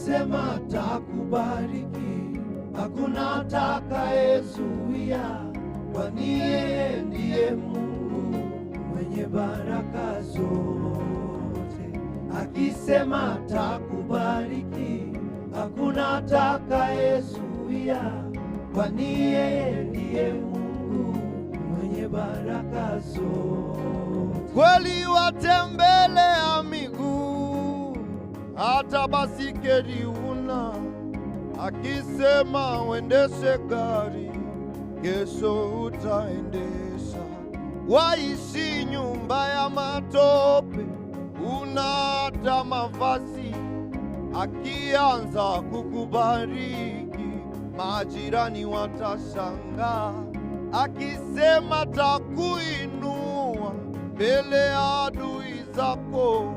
akisema takubariki, hakuna atakayezuia, kwani yeye ndiye Mungu mwenye baraka zote. Akisema takubariki, hakuna atakayezuia, kwani yeye ndiye Mungu mwenye baraka zote. Kweli watembelea miguu, hata basikeli una. Akisema uendeshe gari, kesho utaendesha. Waishi nyumba ya matope, una hata mavazi. Akianza kukubariki, majirani watashangaa. Akisema takuinua mbele ya adui zako,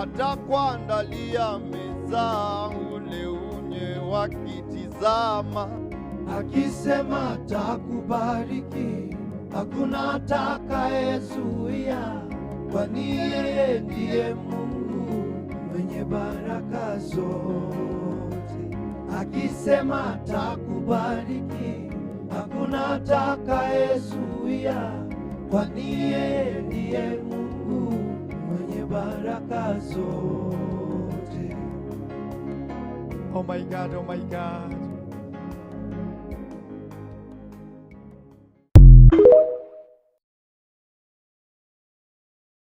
atakuandalia meza ule unye wakitizama. Akisema takubariki, hakuna atakayezuia, kwani yeye ndiye Mungu mwenye baraka zote. Akisema takubariki, hakuna atakayezuia, kwani yeye ndiye Mungu mwenye baraka zote. Oh my God, oh my God.